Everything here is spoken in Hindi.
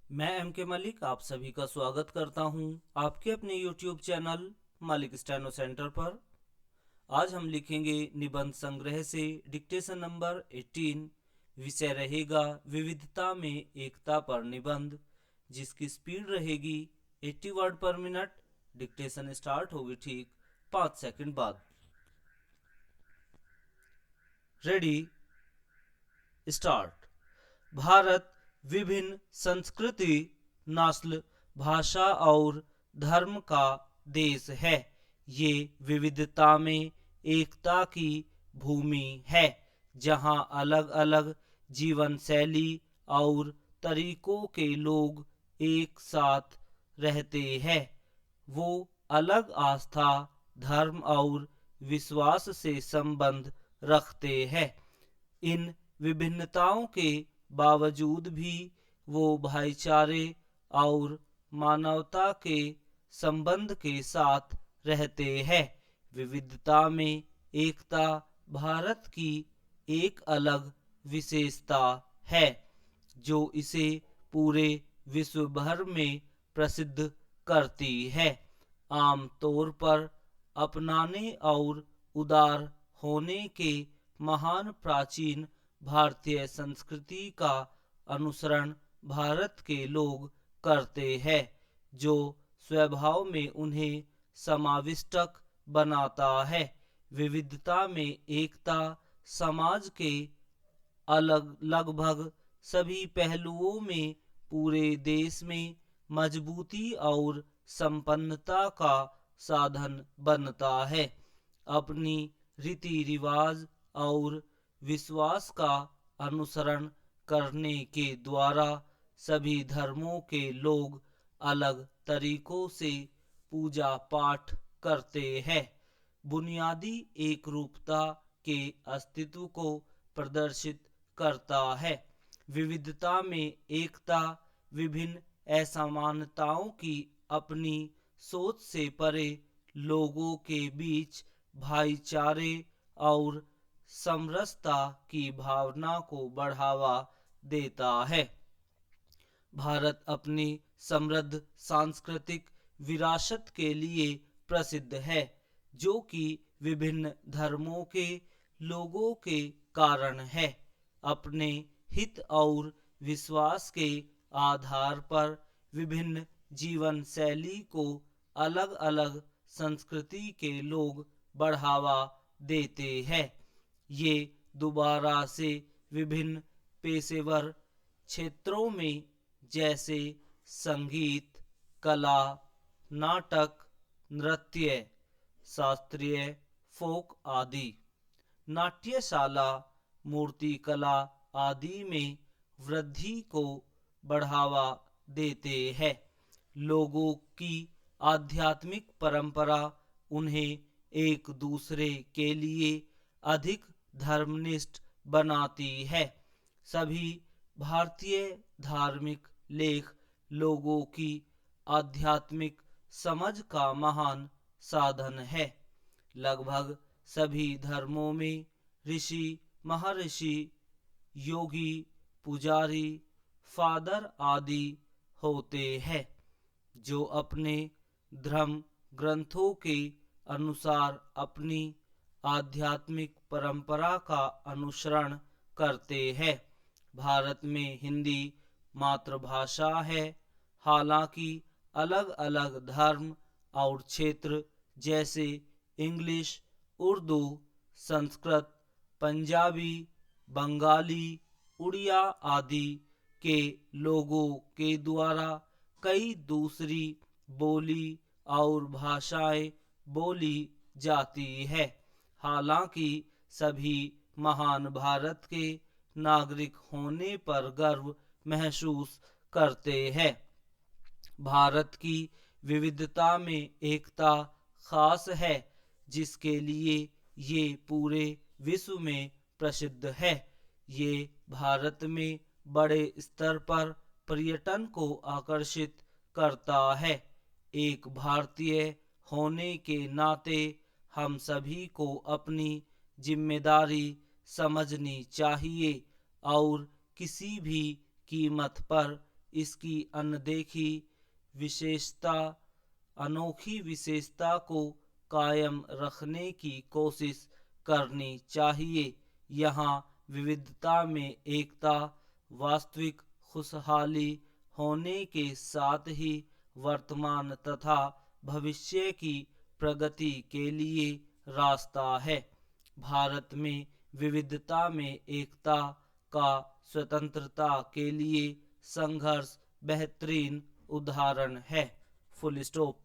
मैं एम के मलिक आप सभी का स्वागत करता हूं आपके अपने YouTube channel Malik steno centre पर। आज हम लिखेंगे निबंध संग्रह से डिक्टेशन नंबर 18। विषय रहेगा विविधता में एकता पर निबंध, जिसकी स्पीड रहेगी 80 वर्ड पर मिनट। डिक्टेशन स्टार्ट होगी ठीक 5 सेकंड बाद। Ready, start. भारत विभिन्न संस्कृति, नस्ल, भाषा और धर्म का देश है। ये विविधता में एकता की भूमि है, जहाँ अलग अलग जीवन शैली और तरीकों के लोग एक साथ रहते हैं। वो अलग आस्था, धर्म और विश्वास से संबंध रखते हैं। इन विभिन्नताओं के बावजूद भी वो भाईचारे और मानवता के संबंध के साथ रहते हैं। विविधता में एकता भारत की एक अलग विशेषता है, जो इसे पूरे विश्व भर में प्रसिद्ध करती है। आम तौर पर अपनाने और उदार होने के महान प्राचीन भारतीय संस्कृति का अनुसरण भारत के लोग करते हैं, जो स्वभाव में उन्हें समाविष्टक बनाता है। विविधता में एकता समाज के अलग लगभग सभी पहलुओं में पूरे देश में मजबूती और संपन्नता का साधन बनता है। अपनी रीति रिवाज और विश्वास का अनुसरण करने के द्वारा सभी धर्मों के लोग अलग तरीकों से पूजा पाठ करते हैं। बुनियादी एकरूपता के अस्तित्व को प्रदर्शित करता है। विविधता में एकता विभिन्न असमानताओं की अपनी सोच से परे लोगों के बीच भाईचारे और समरसता की भावना को बढ़ावा देता है। भारत अपनी समृद्ध सांस्कृतिक विरासत के लिए प्रसिद्ध है, जो कि विभिन्न धर्मों के लोगों के कारण है। अपने हित और विश्वास के आधार पर विभिन्न जीवन शैली को अलग अलग संस्कृति के लोग बढ़ावा देते हैं। ये दोबारा से विभिन्न पेशेवर क्षेत्रों में, जैसे संगीत, कला, नाटक, नृत्य, शास्त्रीय, फोक आदि, नाट्यशाला, मूर्तिकला आदि में वृद्धि को बढ़ावा देते हैं। लोगों की आध्यात्मिक परंपरा उन्हें एक दूसरे के लिए अधिक धर्मनिष्ठ बनाती है। सभी भारतीय धार्मिक लेख लोगों की आध्यात्मिक समझ का महान साधन है। लगभग सभी धर्मों में ऋषि, महर्षि, योगी, पुजारी, फादर आदि होते हैं, जो अपने धर्म ग्रंथों के अनुसार अपनी आध्यात्मिक परंपरा का अनुसरण करते हैं। भारत में हिंदी मातृभाषा है, हालांकि अलग अलग धर्म और क्षेत्र जैसे इंग्लिश, उर्दू, संस्कृत, पंजाबी, बंगाली, उड़िया आदि के लोगों के द्वारा कई दूसरी बोली और भाषाएं बोली जाती है। हालांकि सभी महान भारत के नागरिक होने पर गर्व महसूस करते हैं। भारत की विविधता में एकता खास है, जिसके लिए ये पूरे विश्व में प्रसिद्ध है। ये भारत में बड़े स्तर पर पर्यटन को आकर्षित करता है। एक भारतीय होने के नाते हम सभी को अपनी जिम्मेदारी समझनी चाहिए और किसी भी कीमत पर इसकी अनदेखी विशेषता अनोखी विशेषता को कायम रखने की कोशिश करनी चाहिए। यहाँ विविधता में एकता, वास्तविक खुशहाली होने के साथ ही वर्तमान तथा भविष्य की प्रगति के लिए रास्ता है। भारत में विविधता में एकता का स्वतंत्रता के लिए संघर्ष बेहतरीन उदाहरण है। Full stop.